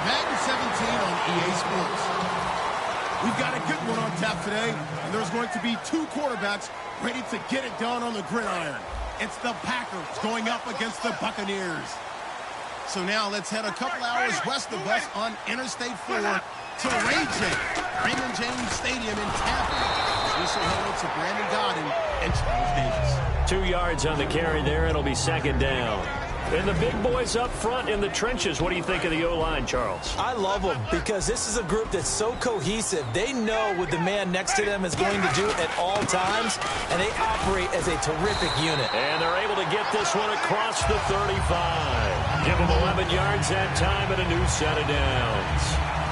Madden 17 on EA Sports. We've got a good one on tap today, and there's going to be two quarterbacks ready to get it done on the gridiron. It's the Packers going up against the Buccaneers. So now let's head a couple hours west of us on Interstate 4 to Raymond James Stadium in Tampa. We say hello to Brandon Godden and Charles Davis. 2 yards on the carry there. It'll be second down. And the big boys up front in the trenches. What do you think of the O-line, Charles? I love them because this is a group that's so cohesive. They know what the man next to them is going to do at all times, and they operate as a terrific unit. And they're able to get this one across the 35. Give them 11 yards that time and a new set of downs.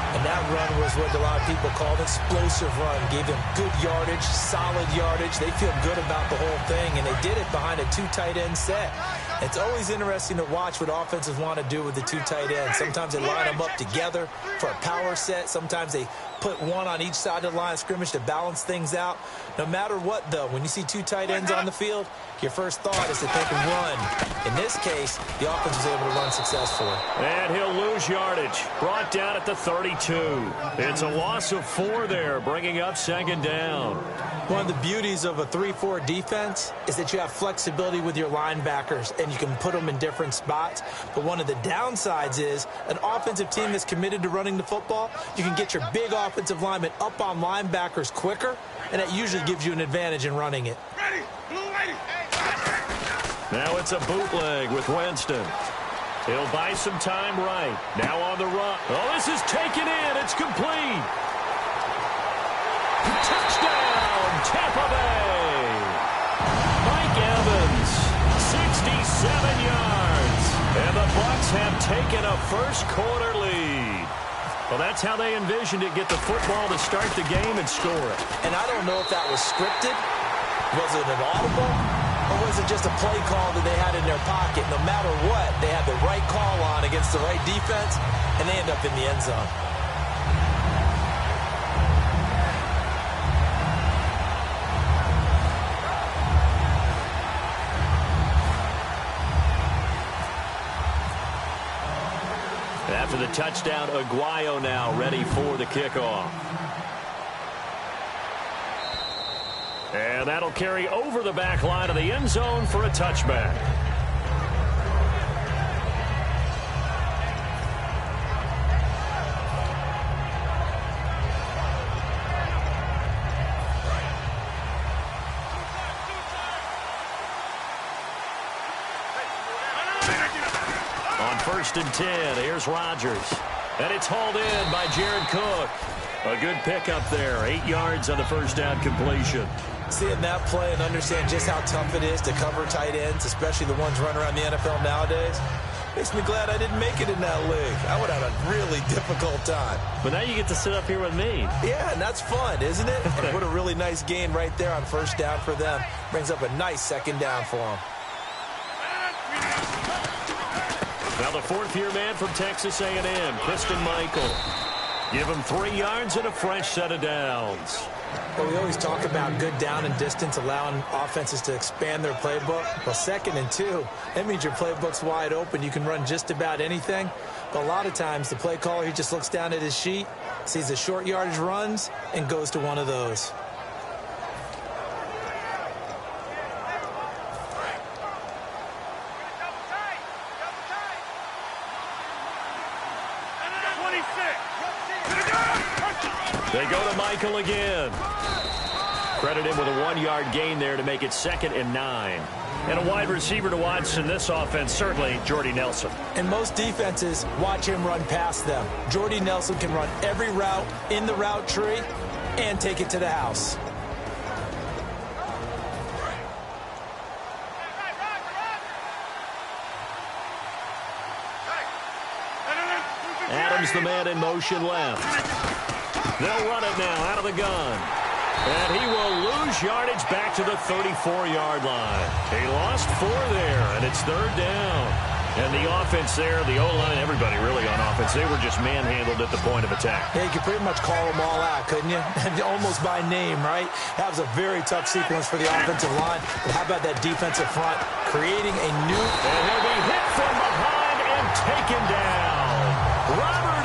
And that run was what a lot of people call an explosive run. Gave them good yardage, solid yardage. They feel good about the whole thing, and they did it behind a two tight end set. It's always interesting to watch what offenses want to do with the two tight ends. Sometimes they line them up together for a power set. Sometimes they put one on each side of the line of scrimmage to balance things out. No matter what, though, when you see two tight ends on the field, your first thought is to think of run. In this case, the offense was able to run successfully. And he'll lose yardage. Brought down at the 32. It's a loss of 4 there, bringing up second down. One of the beauties of a 3-4 defense is that you have flexibility with your linebackers, and you can put them in different spots. But one of the downsides is an offensive team that's committed to running the football, you can get your big offensive linemen up on linebackers quicker, and that usually gives you an advantage in running it. Now it's a bootleg with Winston. He'll buy some time right. Now on the run. Oh, this is taken in. It's complete. Touchdown, Tampa Bay. Mike Evans, 67 yards. And the Bucs have taken a first-quarter lead. Well, that's how they envisioned it, get the football to start the game and score it. And I don't know if that was scripted. Was it an audible? Or was it just a play call that they had in their pocket? No matter what, they had the right call on against the right defense, and they end up in the end zone. After the touchdown, Aguayo now ready for the kickoff. And that'll carry over the back line of the end zone for a touchback. On 1st and 10, here's Rodgers. And it's hauled in by Jared Cook. A good pickup there. 8 yards on the first down completion. Seeing that play and understand just how tough it is to cover tight ends, especially the ones running around the NFL nowadays, makes me glad I didn't make it in that league. I would have had a really difficult time. But now you get to sit up here with me. Yeah, and that's fun, isn't it? And what a really nice gain right there on first down for them. Brings up a nice second down for them. Now the 4th-year man from Texas A&M, Christine Michael. Give him 3 yards and a fresh set of downs. Well, we always talk about good down and distance, allowing offenses to expand their playbook. Well, 2nd and 2, that means your playbook's wide open. You can run just about anything. But a lot of times, the play caller, he just looks down at his sheet, sees the short yardage runs, and goes to one of those. They go to Michael again. Credit him with a 1-yard gain there to make it 2nd and 9. And a wide receiver to watch in this offense, certainly Jordy Nelson. And most defenses watch him run past them. Jordy Nelson can run every route in the route tree and take it to the house. Adams, the man in motion left. They'll run it now out of the gun. And he will lose yardage back to the 34-yard line. He lost 4 there, and it's 3rd down. And the offense there, the O-line, everybody really on offense, they were just manhandled at the point of attack. Yeah, you could pretty much call them all out, couldn't you? Almost by name, right? That was a very tough sequence for the offensive line. But how about that defensive front creating a new... And he'll be hit from behind and taken down. Robert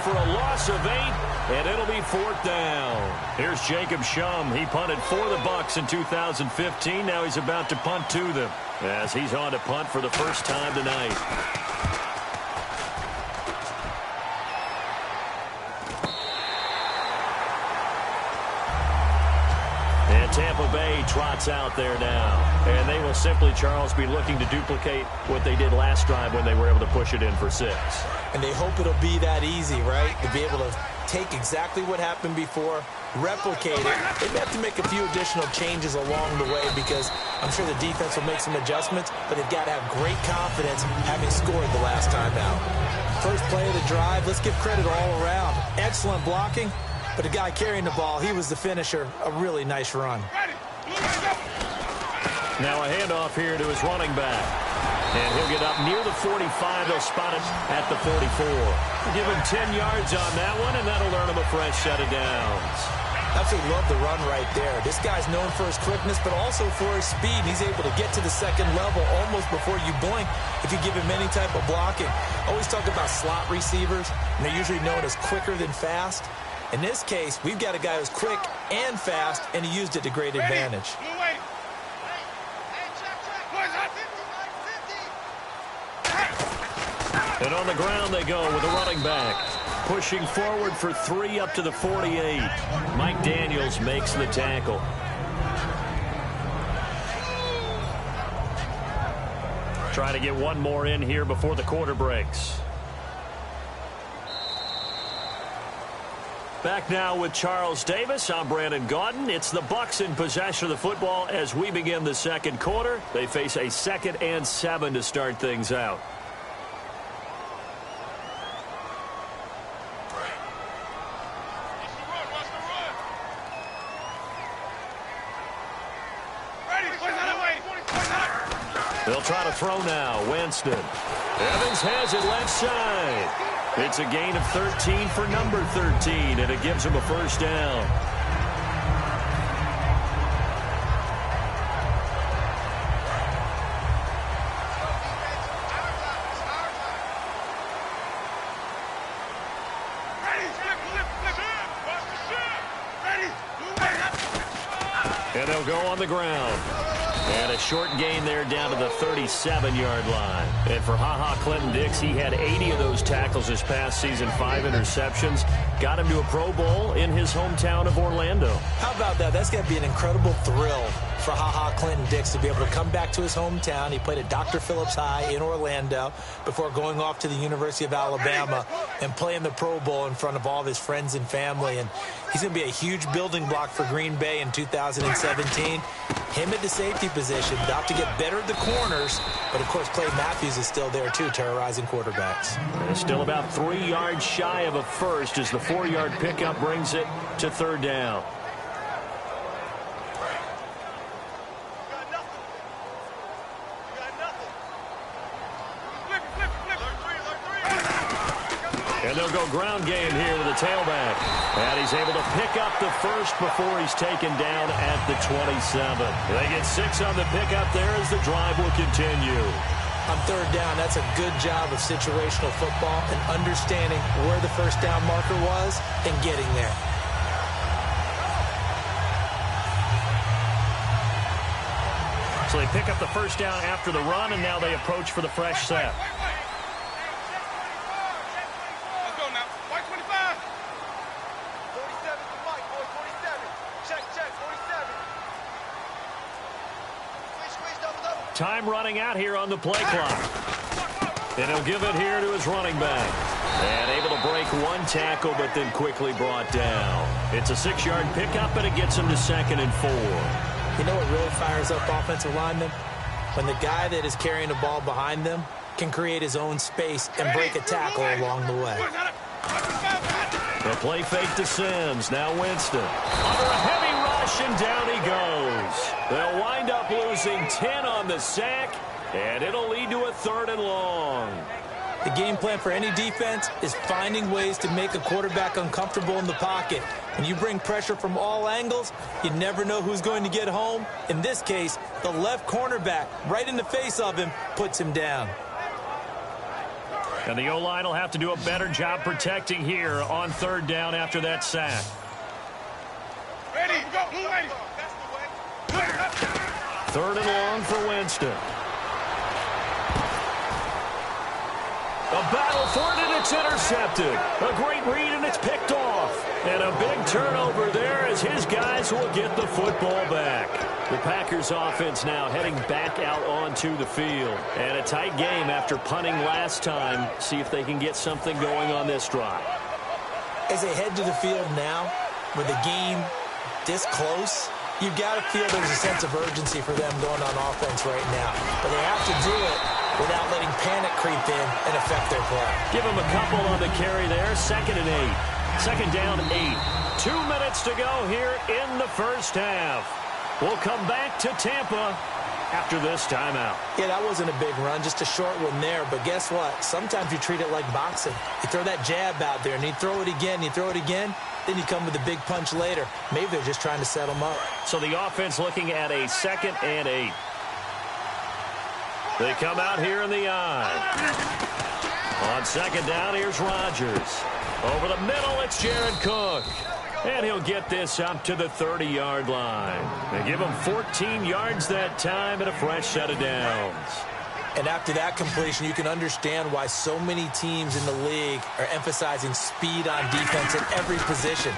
for a loss of 8, and it'll be 4th down. Here's Jacob Shum. He punted for the Bucs in 2015. Now he's about to punt to them as he's on to punt for the first time tonight. And Tampa Bay trots out there now. And they will simply, Charles, be looking to duplicate what they did last drive when they were able to push it in for 6. And they hope it'll be that easy, right? To be able to take exactly what happened before, replicate it. They may have to make a few additional changes along the way because I'm sure the defense will make some adjustments, but they've got to have great confidence having scored the last time out. First play of the drive, let's give credit all around. Excellent blocking. But the guy carrying the ball, he was the finisher. A really nice run. Now a handoff here to his running back. And he'll get up near the 45. They'll spot it at the 44. Give him 10 yards on that one, and that'll earn him a fresh set of downs. Absolutely love the run right there. This guy's known for his quickness, but also for his speed. And he's able to get to the second level almost before you blink if you give him any type of blocking. Always talk about slot receivers, and they're usually known as quicker than fast. In this case, we've got a guy who's quick and fast, and he used it to great advantage. And on the ground they go with a running back. Pushing forward for 3 up to the 48. Mike Daniels makes the tackle. Trying to get one more in here before the quarter breaks. Back now with Charles Davis. I'm Brandon Gaudin. It's the Bucs in possession of the football as we begin the second quarter. They face a 2nd and 7 to start things out. They'll try to throw now. Winston. Evans has it left side. It's a gain of 13 for number 13, and it gives him a first down. And they'll go on the ground. And a short gain there down to the 37-yard line. And for Clinton-Dix, he had 80 of those tackles this past season, 5 interceptions. Got him to a Pro Bowl in his hometown of Orlando. How about that? That's going to be an incredible thrill for Clinton-Dix to be able to come back to his hometown. He played at Dr. Phillips High in Orlando before going off to the University of Alabama and playing the Pro Bowl in front of all of his friends and family. And he's going to be a huge building block for Green Bay in 2017. Him at the safety position, about to get better at the corners, but of course Clay Matthews is still there too, terrorizing quarterbacks. And still about 3 yards shy of a first as the 4-yard pickup brings it to 3rd down. And they'll go ground game here with the tailback. And he's able to pick up the first before he's taken down at the 27. They get 6 on the pickup there as the drive will continue. On 3rd down, that's a good job of situational football and understanding where the first down marker was and getting there. So they pick up the first down after the run, and now they approach for the fresh set. Time running out here on the play clock. And he'll give it here to his running back. And able to break one tackle, but then quickly brought down. It's a 6-yard pickup, and it gets him to 2nd and 4. You know what really fires up offensive linemen? When the guy that is carrying the ball behind them can create his own space and break a tackle along the way. The play fake to Sims. Now Winston. Under a heavy rush, and down he goes. They'll wind up losing 10 on the sack, and it'll lead to a 3rd and long. The game plan for any defense is finding ways to make a quarterback uncomfortable in the pocket. When you bring pressure from all angles, you never know who's going to get home. In this case, the left cornerback, right in the face of him, puts him down. And the O-line will have to do a better job protecting here on third down after that sack. Ready, go, ready. Third and long for Winston. A battle for it, and it's intercepted. A great read, and it's picked off. And a big turnover there as his guys will get the football back. The Packers offense now heading back out onto the field. And a tight game after punting last time. See if they can get something going on this drive. As they head to the field now, with the game this close, you've got to feel there's a sense of urgency for them going on offense right now. But they have to do it without letting panic creep in and affect their play. Give them a couple on the carry there. 2nd and 8. Second down, 8. 2 minutes to go here in the first half. We'll come back to Tampa after this timeout. Yeah, that wasn't a big run, just a short one there. But guess what? Sometimes you treat it like boxing. You throw that jab out there, and you throw it again, you throw it again. Then you come with a big punch later. Maybe they're just trying to set them up. So the offense looking at a 2nd and 8. They come out here in the eye. On 2nd down, here's Rodgers. Over the middle, it's Jared Cook. And he'll get this up to the 30-yard line. They give him 14 yards that time and a fresh set of downs. And after that completion, you can understand why so many teams in the league are emphasizing speed on defense at every position.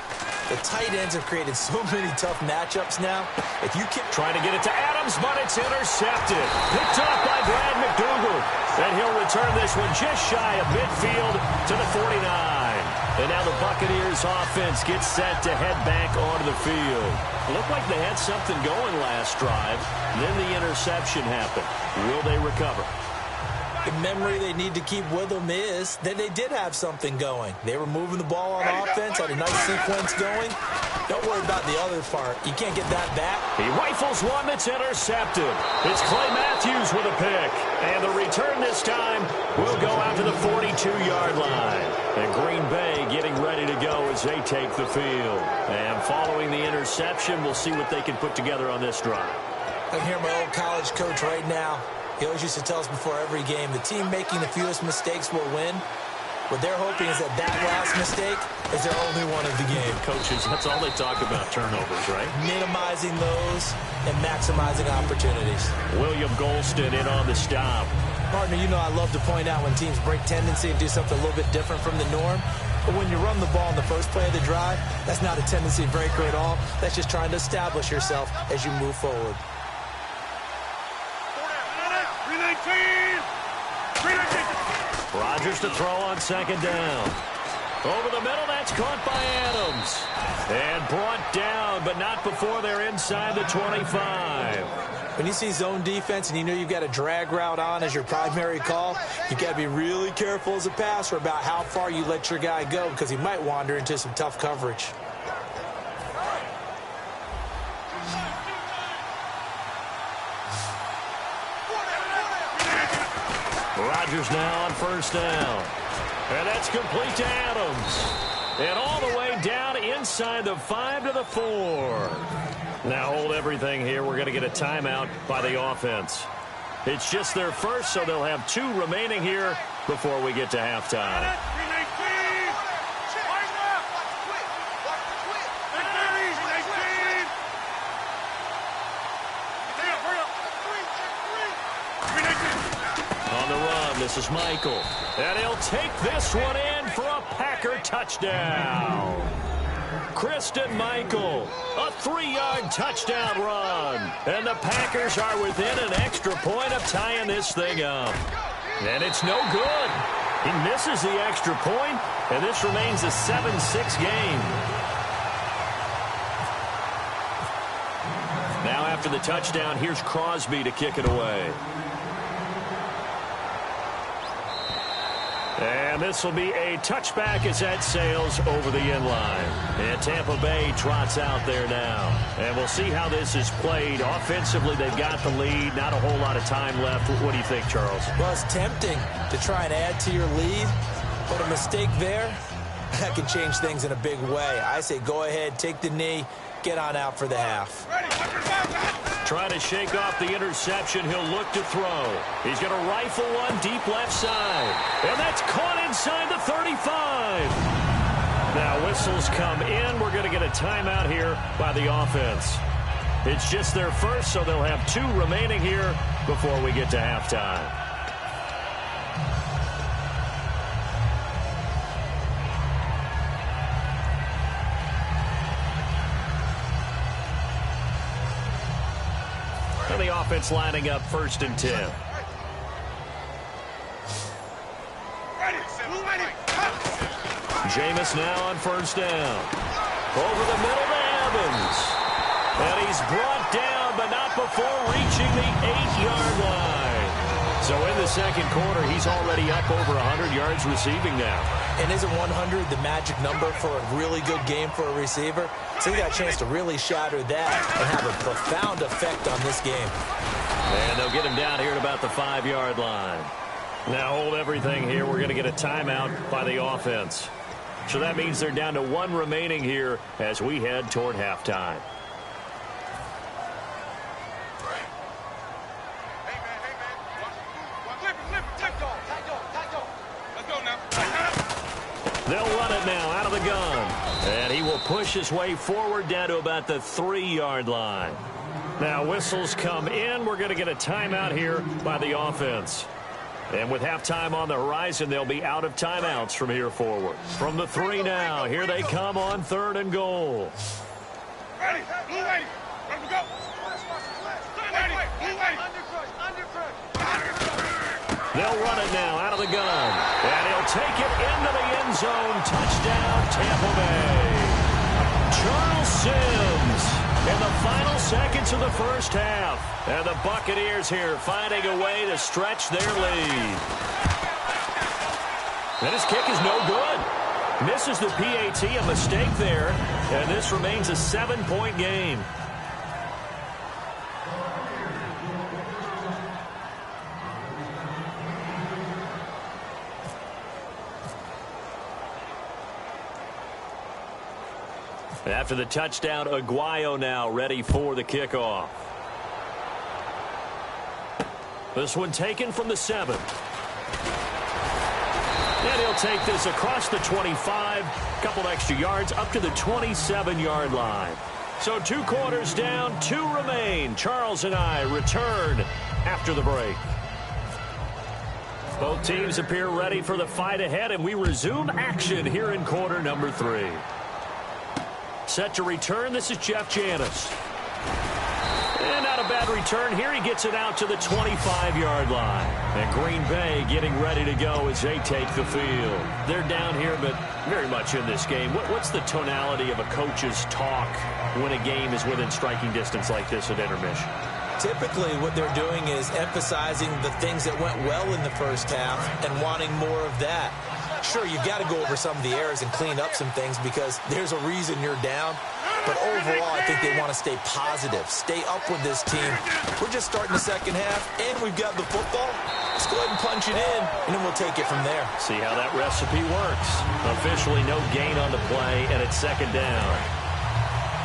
The tight ends have created so many tough matchups now. If you keep trying to get it to Adams, but it's intercepted. Picked off by Brad McDougal. And he'll return this one just shy of midfield to the 49. And now the Buccaneers offense gets set to head back onto the field. Looked like they had something going last drive. Then the interception happened. Will they recover? The memory they need to keep with them is that they did have something going. They were moving the ball on offense, had a nice sequence going. Don't worry about the other part. You can't get that back. He rifles one that's intercepted. It's Clay Matthews with a pick. And the return this time will go out to the 42-yard line. And Green Bay getting ready to go as they take the field. And following the interception, we'll see what they can put together on this drive. I hear my old college coach right now. He always used to tell us before every game, the team making the fewest mistakes will win. What they're hoping is that last mistake is their only one of the game. Coaches, that's all they talk about, turnovers, right? Minimizing those and maximizing opportunities. William Golston in on the stop. Partner, you know I love to point out when teams break tendency and do something a little bit different from the norm. But when you run the ball in the first play of the drive, that's not a tendency breaker at all. That's just trying to establish yourself as you move forward. Rodgers to throw on 2nd down. Over the middle, that's caught by Adams. And brought down, but not before they're inside the 25. When you see zone defense and you know you've got a drag route on as your primary call, you've got to be really careful as a passer about how far you let your guy go because he might wander into some tough coverage. Rodgers now on 1st down. And that's complete to Adams. And all the way down inside the 5 to the 4. Now hold everything here. We're going to get a timeout by the offense. It's just their first, so they'll have 2 remaining here before we get to halftime. This is Michael, and he'll take this one in for a Packer touchdown. Christian Michael, a 3-yard touchdown run. And the Packers are within an extra point of tying this thing up. And it's no good. He misses the extra point, and this remains a 7-6 game. Now after the touchdown, here's Crosby to kick it away. And this will be a touchback as that sails over the end line. And Tampa Bay trots out there now. And we'll see how this is played. Offensively, they've got the lead. Not a whole lot of time left. What do you think, Charles? Well, it's tempting to try and add to your lead. But a mistake there, that can change things in a big way. I say go ahead, take the knee, get on out for the half. Trying to shake off the interception. He'll look to throw. He's going to rifle one deep left side. And that's caught inside the 35. Now whistles come in. We're going to get a timeout here by the offense. It's just their first, so they'll have 2 remaining here before we get to halftime. And the offense lining up 1st and 10. Jameis now on 1st down. Over the middle to Evans. And he's brought down, but not before reaching the 8-yard line. So in the second quarter, he's already up over 100 yards receiving now. And isn't 100 the magic number for a really good game for a receiver? So he got a chance to really shatter that and have a profound effect on this game. And they'll get him down here at about the 5-yard line. Now hold everything here. We're going to get a timeout by the offense. So that means they're down to 1 remaining here as we head toward halftime. They'll run it now out of the gun. And he will push his way forward down to about the 3-yard line. Now whistles come in. We're going to get a timeout here by the offense. And with halftime on the horizon, they'll be out of timeouts from here forward. From the 3 now, here they come on 3rd and goal. Ready, blue lady, ready to go. They'll run it now out of the gun. And he'll take it into the end zone. Touchdown, Tampa Bay. Charles Sims in the final seconds of the first half. And the Buccaneers here finding a way to stretch their lead. And his kick is no good. Misses the PAT, a mistake there. And this remains a 7-point game. After the touchdown, Aguayo now ready for the kickoff. This one taken from the 7. And he'll take this across the 25, couple extra yards up to the 27-yard line. So 2 quarters down, 2 remain. Charles and I return after the break. Both teams appear ready for the fight ahead, and we resume action here in quarter number 3. Set to return, this is Jeff Janis. And not a bad return here. He gets it out to the 25-yard line. And Green Bay getting ready to go as they take the field. They're down here, but very much in this game. What's the tonality of a coach's talk when a game is within striking distance like this at intermission? Typically, what they're doing is emphasizing the things that went well in the first half and wanting more of that. Sure, you've got to go over some of the errors and clean up some things because there's a reason you're down. But overall, I think they want to stay positive, stay up with this team. We're just starting the second half, and we've got the football. Let's go ahead and punch it in, and then we'll take it from there. See how that recipe works. Officially no gain on the play, and it's 2nd down.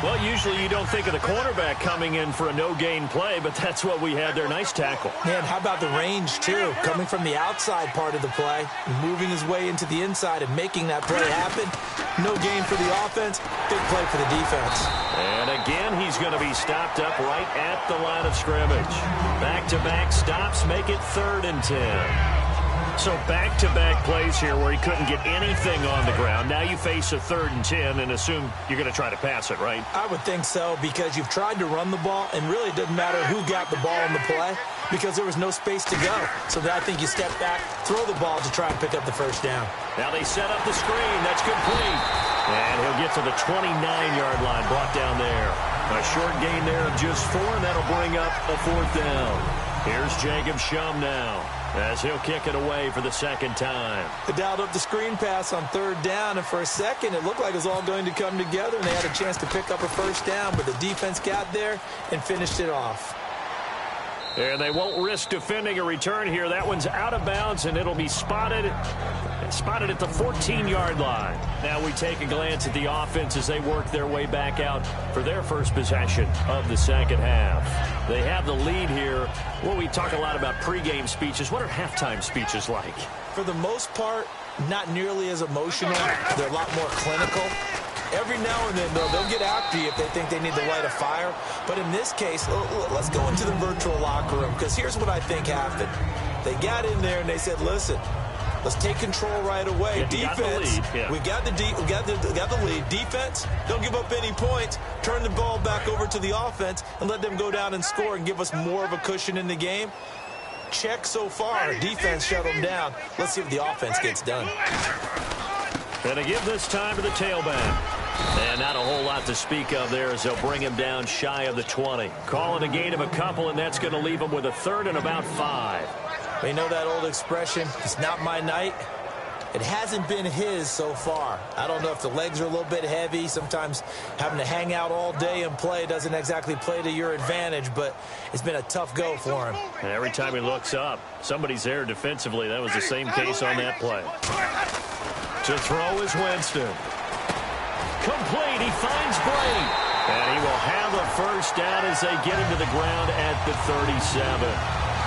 Well, usually you don't think of the cornerback coming in for a no-gain play, but that's what we had there. Nice tackle. Man, how about the range, too? Coming from the outside part of the play, moving his way into the inside and making that play happen. No gain for the offense, big play for the defense. And again, he's going to be stopped up right at the line of scrimmage. Back-to-back stops make it 3rd and 10. So back-to-back plays here where he couldn't get anything on the ground. Now you face a 3rd and 10 and assume you're going to try to pass it, right? I would think so because you've tried to run the ball, and really it doesn't matter who got the ball in the play because there was no space to go. So I think you step back, throw the ball to try and pick up the first down. Now they set up the screen. That's complete. And he'll get to the 29-yard line, brought down there. A short gain there of just 4, and that'll bring up a 4th down. Here's Jacob Shum now as he'll kick it away for the 2nd time. They dialed up the screen pass on 3rd down, and for a second it looked like it was all going to come together, and they had a chance to pick up a 1st down, but the defense got there and finished it off. And they won't risk defending a return here. That one's out of bounds, and it'll be spotted at the 14-yard line. Now we take a glance at the offense as they work their way back out for their first possession of the second half. They have the lead here. Well, we talk a lot about pregame speeches. What are halftime speeches like? For the most part, not nearly as emotional. They're a lot more clinical. Every now and then, though, they'll get after you if they think they need to light a fire. But in this case, let's go into the virtual locker room, because here's what I think happened. They got in there and they said, listen, let's take control right away. Yeah, defense, we got the lead. Defense, don't give up any points. Turn the ball back over to the offense and let them go down and score and give us more of a cushion in the game. Check so far. Defense shut them down. Let's see if the offense gets done. And to give this time to the tailback. And not a whole lot to speak of there as they'll bring him down shy of the 20. Call it a gain of a couple, and that's going to leave him with a third and about 5. We know that old expression, it's not my night. It hasn't been his so far. I don't know if the legs are a little bit heavy. Sometimes having to hang out all day and play doesn't exactly play to your advantage, but it's been a tough go for him. And every time he looks up, somebody's there defensively. That was the same case on that play. To throw is Winston. Complete. He finds Blake. And he will have a first down as they get him to the ground at the 37.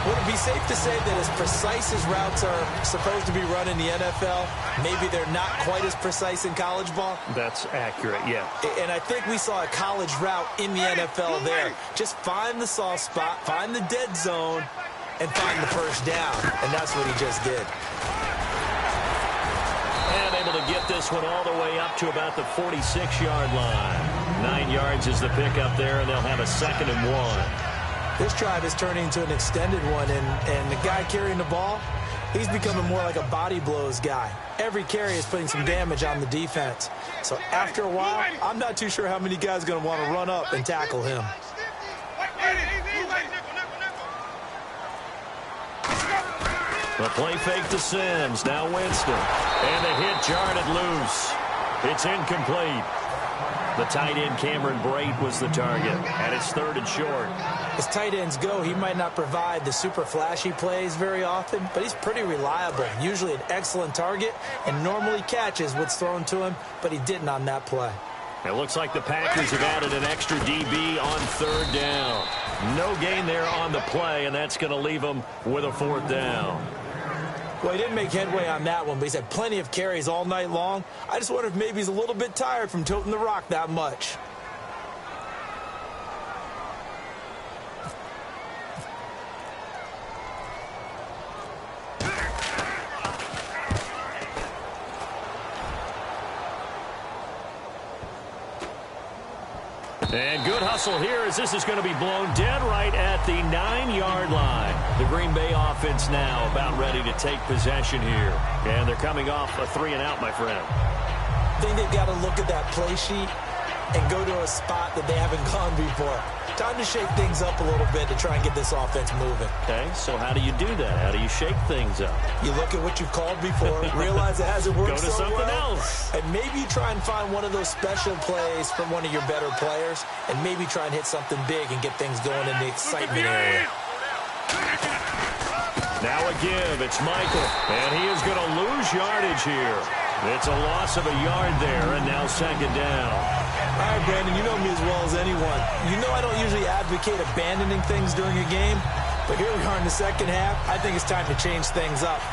Would it be safe to say that as precise as routes are supposed to be run in the NFL, maybe they're not quite as precise in college ball? That's accurate, yeah. And I think we saw a college route in the NFL there. Just find the soft spot, find the dead zone, and find the first down. And that's what he just did. And able to get this one all the way up to about the 46-yard line. 9 yards is the pickup there, and they'll have a 2nd and 1. This drive is turning into an extended one, and the guy carrying the ball, he's becoming more like a body blows guy. Every carry is putting some damage on the defense. So after a while, I'm not too sure how many guys are going to want to run up and tackle him. The play fake to Sims. Now Winston. And the hit jarred it loose. It's incomplete. The tight end, Cameron Brate, was the target. And it's 3rd and short. As tight ends go, he might not provide the super flashy plays very often, but he's pretty reliable. Usually an excellent target and normally catches what's thrown to him, but he didn't on that play. It looks like the Packers have added an extra DB on 3rd down. No gain there on the play, and that's going to leave him with a 4th down. Well, he didn't make headway on that one, but he's had plenty of carries all night long. I just wonder if maybe he's a little bit tired from toting the rock that much. And good hustle here as this is going to be blown dead right at the 9-yard line. The Green Bay offense now about ready to take possession here. And they're coming off a 3-and-out, my friend. I think they've got to look at that play sheet and go to a spot that they haven't gone before. Time to shake things up a little bit to try and get this offense moving. Okay, so how do you do that? How do you shake things up? You look at what you've called before, realize it hasn't worked so well. Go to something else. And maybe you try and find one of those special plays from one of your better players, and maybe try and hit something big and get things going in the excitement area. Now a give. It's Michael. And he is going to lose yardage here. It's a loss of a yard there, and now 2nd down. All right, Brandon, you know me as well as anyone. You know I don't usually advocate abandoning things during a game, but here we are in the second half. I think it's time to change things up.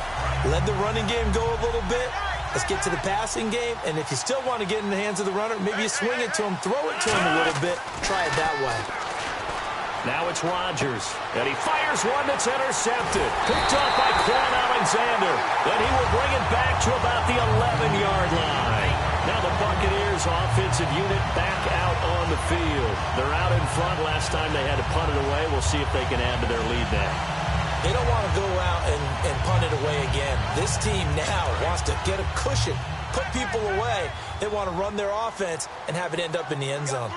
Let the running game go a little bit. Let's get to the passing game, and if you still want to get in the hands of the runner, maybe you swing it to him, throw it to him a little bit, try it that way. Now it's Rodgers, and he fires one that's intercepted. Picked up by Quan Alexander. Then he will bring it back to about the 11-yard line. Now the Buccaneers offensive unit back out on the field. They're out in front. Last time they had to punt it away. We'll see if they can add to their lead now. They don't want to go out and punt it away again. This team now wants to get a cushion, put people away. They want to run their offense and have it end up in the end zone.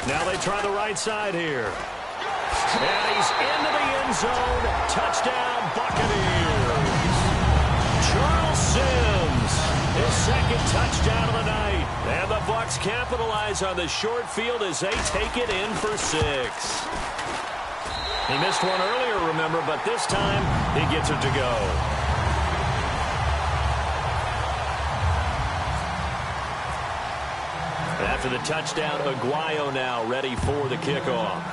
Now they try the right side here. And he's into the end zone. Touchdown, Buccaneers. Charles Sims, his second touchdown of the night. And the Bucs capitalize on the short field as they take it in for 6. He missed one earlier, remember, but this time he gets it to go. After the touchdown, Aguayo now ready for the kickoff.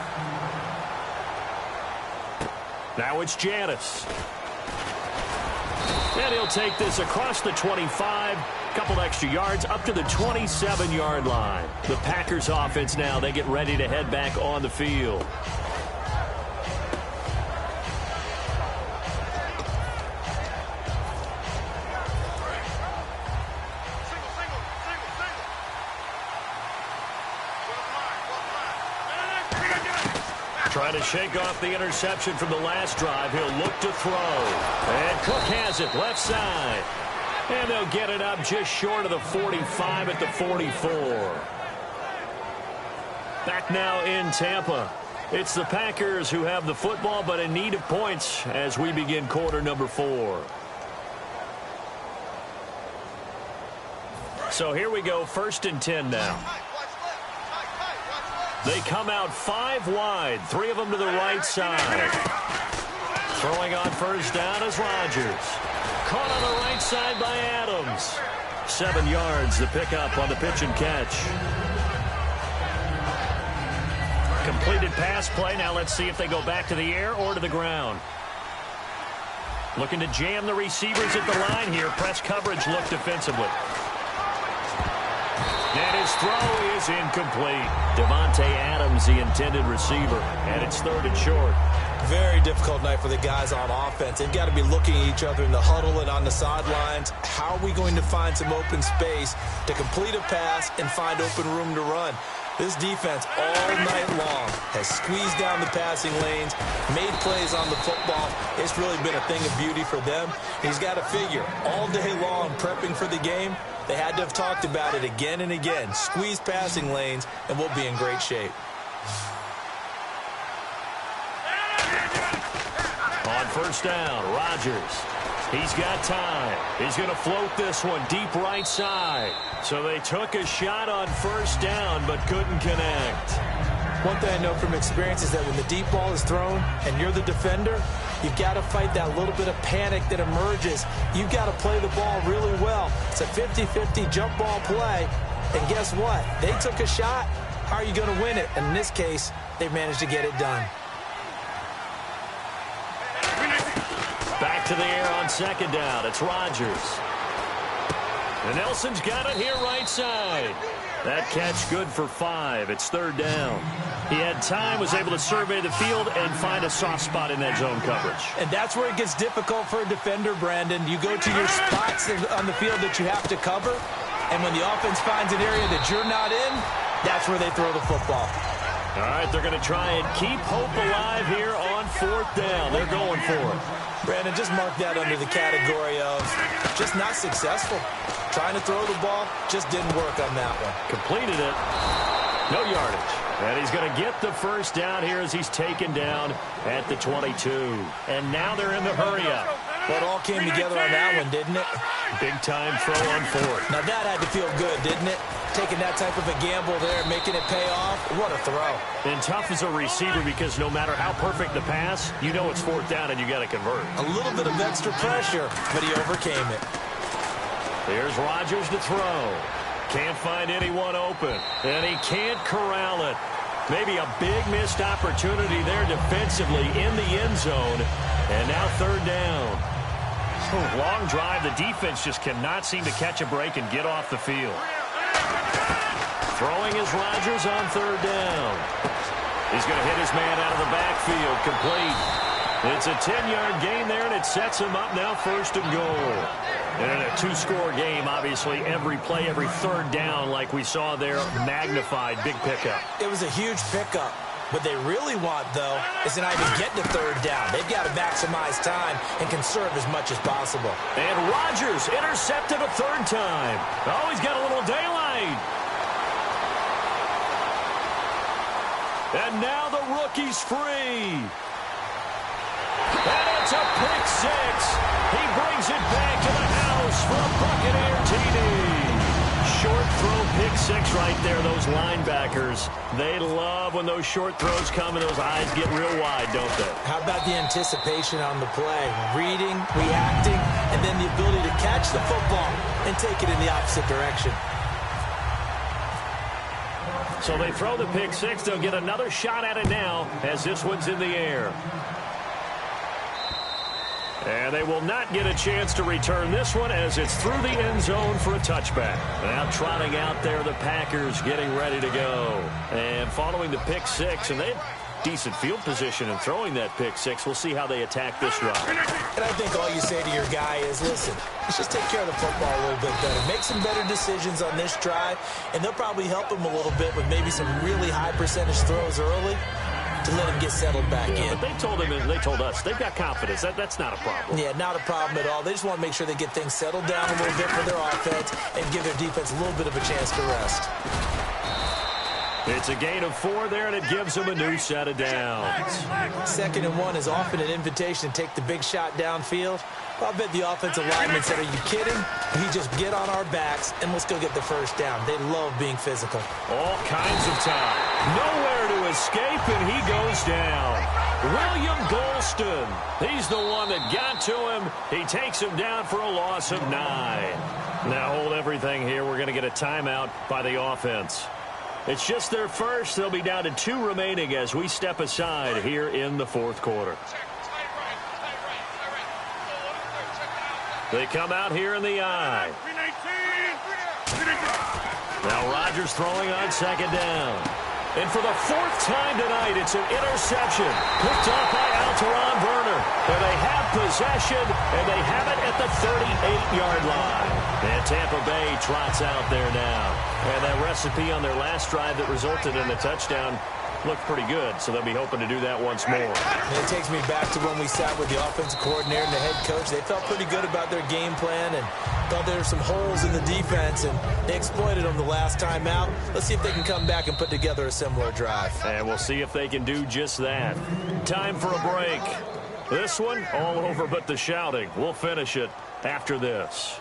Now it's Janis. And he'll take this across the 25, couple extra yards up to the 27-yard line. The Packers offense now, they get ready to head back on the field. Trying to shake off the interception from the last drive. He'll look to throw. And Cook has it left side. And they'll get it up just short of the 45 at the 44. Back now in Tampa. It's the Packers who have the football but in need of points as we begin quarter number 4. So here we go, 1st and 10 now. They come out 5 wide, 3 of them to the right side. Throwing on first down is Rodgers. Caught on the right side by Adams. 7 yards the pickup on the pitch and catch. Completed pass play. Now let's see if they go back to the air or to the ground. Looking to jam the receivers at the line here. Press coverage look defensively. And his throw is incomplete. Devontae Adams, the intended receiver, and it's 3rd and short. Very difficult night for the guys on offense. They've got to be looking at each other in the huddle and on the sidelines. How are we going to find some open space to complete a pass and find open room to run? This defense all night long has squeezed down the passing lanes, made plays on the football. It's really been a thing of beauty for them. He's got to figure all day long prepping for the game. They had to have talked about it again and again. Squeeze passing lanes, and we'll be in great shape. On first down, Rodgers. He's got time. He's going to float this one deep right side. So they took a shot on first down, but couldn't connect. One thing I know from experience is that when the deep ball is thrown and you're the defender, you've got to fight that little bit of panic that emerges. You've got to play the ball really well. It's a 50-50 jump ball play. And guess what? They took a shot. How are you going to win it? And in this case, they managed to get it done. Back to the air on second down. It's Rodgers. And Nelson's got it here right side. That catch good for 5. It's 3rd down. He had time, was able to survey the field and find a soft spot in that zone coverage. And that's where it gets difficult for a defender, Brandon. You go to your spots on the field that you have to cover, and when the offense finds an area that you're not in, that's where they throw the football. All right, they're going to try and keep hope alive here on 4th down. They're going for it. Brandon, just mark that under the category of just not successful. Trying to throw the ball, just didn't work on that one. Completed it. No yardage. And he's going to get the first down here as he's taken down at the 22. And now they're in the hurry-up. Well, it all came together on that one, didn't it? Big-time throw on 4th. Now that had to feel good, didn't it? Taking that type of a gamble there, making it pay off. What a throw. And tough as a receiver because no matter how perfect the pass, you know it's 4th down and you got to convert. A little bit of extra pressure, but he overcame it. Here's Rodgers to throw. Can't find anyone open. And he can't corral it. Maybe a big missed opportunity there defensively in the end zone. And now 3rd down. Long drive. The defense just cannot seem to catch a break and get off the field. Throwing is Rodgers on 3rd down. He's going to hit his man out of the backfield. Complete. It's a 10-yard gain there, and it sets him up now 1st and goal. And in a 2-score game, obviously, every play, every 3rd down, like we saw there, magnified, big pickup. It was a huge pickup. What they really want, though, is to not even get to 3rd down. They've got to maximize time and conserve as much as possible. And Rodgers intercepted a 3rd time. Oh, he's got a little daylight. And now the rookie's free. And it's a pick 6. He brings it back to the house for a Buccaneer TD. throw pick six right there, those linebackers. They love when those short throws come and those eyes get real wide, don't they? How about the anticipation on the play? Reading, reacting, and then the ability to catch the football and take it in the opposite direction. So they throw the pick six. They'll get another shot at it now as this one's in the air. And they will not get a chance to return this one as it's through the end zone for a touchback. Now trotting out there, the Packers getting ready to go. And following the pick six, and they have decent field position in throwing that pick six. We'll see how they attack this drive. And I think all you say to your guy is, listen, let's just take care of the football a little bit better. Make some better decisions on this drive, and they'll probably help him a little bit with maybe some really high percentage throws early to let him get settled back in. But they told him, and they told us, they've got confidence. That's not a problem. Yeah, not a problem at all. They just want to make sure they get things settled down a little bit for their offense and give their defense a little bit of a chance to rest. It's a gain of 4 there, and it gives them a new set of downs. 2nd and 1 is often an invitation to take the big shot downfield. I'll bet the offensive lineman said, are you kidding? We just get on our backs, and let's go get the first down. They love being physical. All kinds of time. Nowhere to escape, and he goes down. William Golston. He's the one that got to him. He takes him down for a loss of 9. Now hold everything here. We're going to get a timeout by the offense. It's just their first. They'll be down to 2 remaining as we step aside here in the 4th quarter. They come out here in the I. Now Rodgers throwing on 2nd down. And for the 4th time tonight, it's an interception. Picked off by Alteron Werner. And they have possession, and they have it at the 38-yard line. And Tampa Bay trots out there now. And that recipe on their last drive that resulted in a touchdown looked pretty good, so they'll be hoping to do that once more. And it takes me back to when we sat with the offensive coordinator and the head coach. They felt pretty good about their game plan and thought there were some holes in the defense, and they exploited them the last time out. Let's see if they can come back and put together a similar drive. And we'll see if they can do just that. Time for a break. This one, all over but the shouting. We'll finish it after this.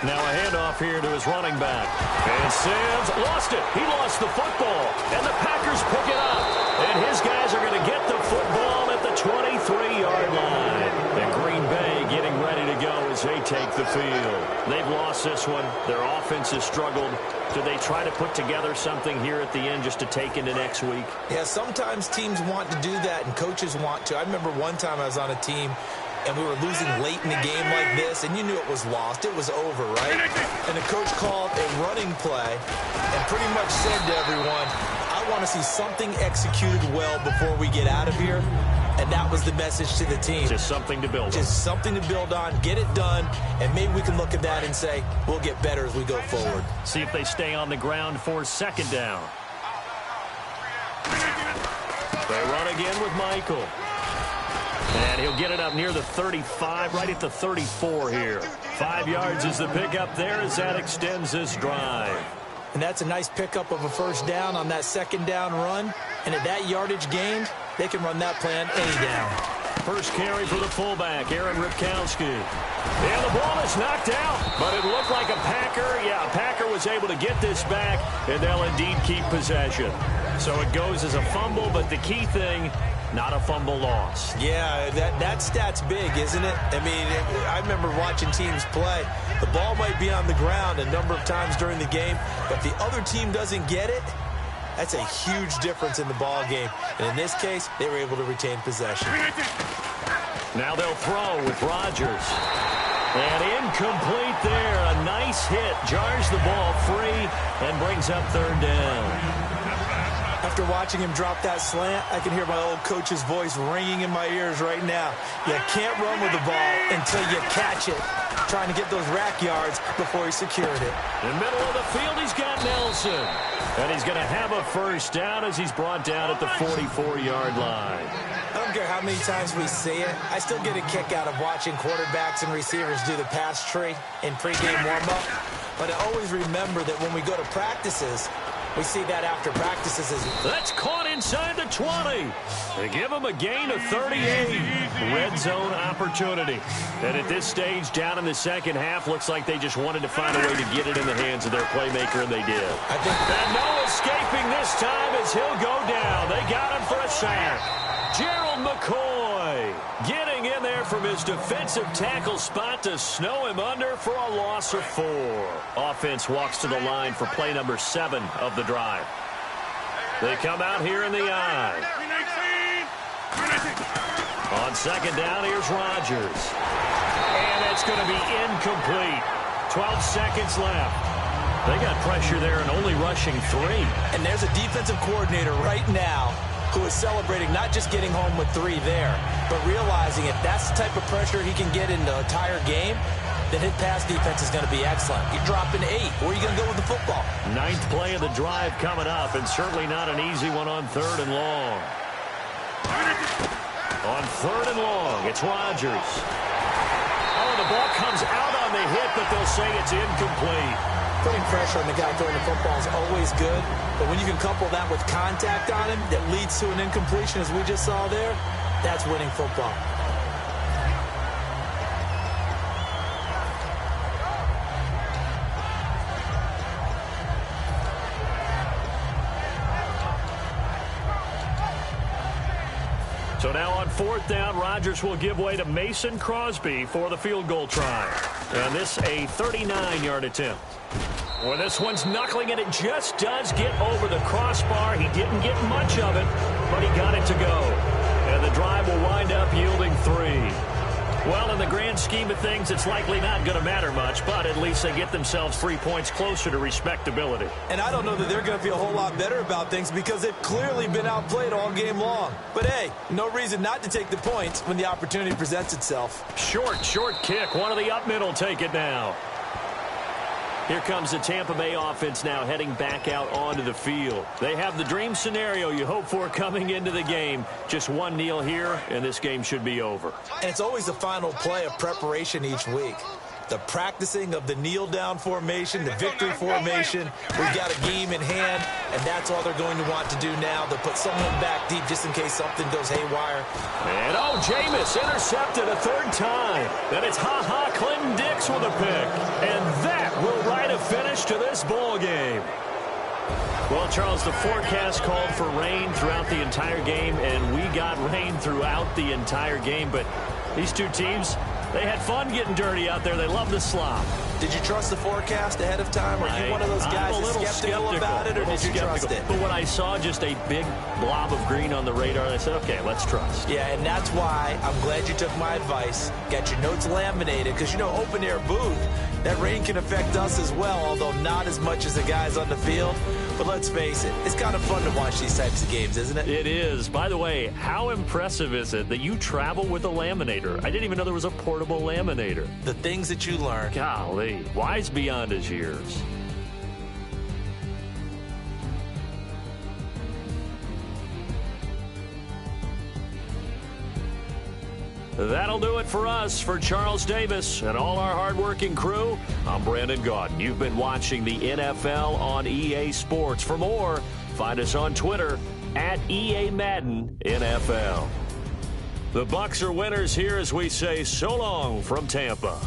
Now a handoff here to his running back. And Sims lost it. He lost the football. And the Packers pick it up. And his guys are going to get the football at the 23-yard line. And Green Bay getting ready to go as they take the field. They've lost this one. Their offense has struggled. Do they try to put together something here at the end just to take into next week? Yeah, sometimes teams want to do that and coaches want to. I remember one time I was on a team and we were losing late in the game like this, and you knew it was lost. It was over, right? And the coach called a running play and pretty much said to everyone, I want to see something executed well before we get out of here. And that was the message to the team. Just something to build on. Just something to build on, get it done, and maybe we can look at that and say, we'll get better as we go forward. See if they stay on the ground for 2nd down. They run again with Michael. And he'll get it up near the 35, right at the 34 here. 5 yards is the pickup there as that extends this drive. And that's a nice pickup of a 1st down on that 2nd down run. And at that yardage gained, they can run that plan any down. First carry for the fullback, Aaron Ripkowski. And the ball is knocked out, but it looked like a Packer. Yeah, a Packer was able to get this back, and they'll indeed keep possession. So it goes as a fumble, but the key thing, not a fumble loss. Yeah, that stat's big, isn't it? I mean, I remember watching teams play. The ball might be on the ground a number of times during the game, but the other team doesn't get it. That's a huge difference in the ball game. And in this case, they were able to retain possession. Now they'll throw with Rodgers. And incomplete there. A nice hit. Jars the ball free and brings up 3rd down. After watching him drop that slant, I can hear my old coach's voice ringing in my ears right now. You can't run with the ball until you catch it. Trying to get those rack yards before he secured it. In the middle of the field, he's got Nelson. And he's going to have a 1st down as he's brought down at the 44-yard line. I don't care how many times we see it. I still get a kick out of watching quarterbacks and receivers do the pass tree in pregame warm-up. But I always remember that when we go to practices, We see that after practices. That's caught inside the 20. They give them a gain of 38. Red zone opportunity. And at this stage, down in the second half, looks like they just wanted to find a way to get it in the hands of their playmaker, and they did. And no escaping this time as he'll go down. They got him for a sack. Gerald McCoy getting in there from his defensive tackle spot to snow him under for a loss of 4. Offense walks to the line for play number 7 of the drive. They come out here in the I. On second down, here's Rodgers. And it's going to be incomplete. 12 seconds left. They got pressure there and only rushing 3. And there's a defensive coordinator right now who is celebrating not just getting home with 3 there, but realizing if that's the type of pressure he can get in the entire game, then his pass defense is going to be excellent. You're dropping 8. Where are you going to go with the football? 9th play of the drive coming up, and certainly not an easy one on 3rd and long. On 3rd and long, it's Rodgers. Oh, the ball comes out on the hit, but they'll say it's incomplete. Putting pressure on the guy throwing the football is always good, but when you can couple that with contact on him that leads to an incompletion, as we just saw there, that's winning football. So now on 4th down, Rodgers will give way to Mason Crosby for the field goal try. And this a 39-yard attempt. Well, this one's knuckling, and it just does get over the crossbar. He didn't get much of it, but he got it to go. And the drive will wind up yielding 3. Well, in the grand scheme of things, it's likely not going to matter much, but at least they get themselves 3 points closer to respectability. And I don't know that they're going to feel a whole lot better about things because they've clearly been outplayed all game long. But, hey, no reason not to take the points when the opportunity presents itself. Short kick. One of the up mid will take it now. Here comes the Tampa Bay offense now heading back out onto the field. They have the dream scenario you hope for coming into the game. Just one kneel here, and this game should be over. And it's always the final play of preparation each week. The practicing of the kneel-down formation, the victory formation. We've got a game in hand, and that's all they're going to want to do now. They'll put someone back deep just in case something goes haywire. And, Jameis intercepted a 3rd time. Then it's Clinton Dix with a pick. And that will write a finish to this ball game. Well, Charles, the forecast called for rain throughout the entire game, and we got rain throughout the entire game. But these two teams, they had fun getting dirty out there. They love the slop. Did you trust the forecast ahead of time? Are you one of those guys that's skeptical about it, or did you trust it? But when I saw just a big blob of green on the radar, I said, okay, let's trust. Yeah, and that's why I'm glad you took my advice. Got your notes laminated, because, open-air booth, that rain can affect us as well, although not as much as the guys on the field. But let's face it, it's kind of fun to watch these types of games, isn't it? It is. By the way, how impressive is it that you travel with a laminator? I didn't even know there was a portable laminator. The things that you learn. Golly, wise beyond his years. That'll do it for us. For Charles Davis and all our hardworking crew, I'm Brandon Gaudin. You've been watching the NFL on EA Sports. For more, find us on Twitter at EA Madden NFL. The Bucs are winners here as we say so long from Tampa.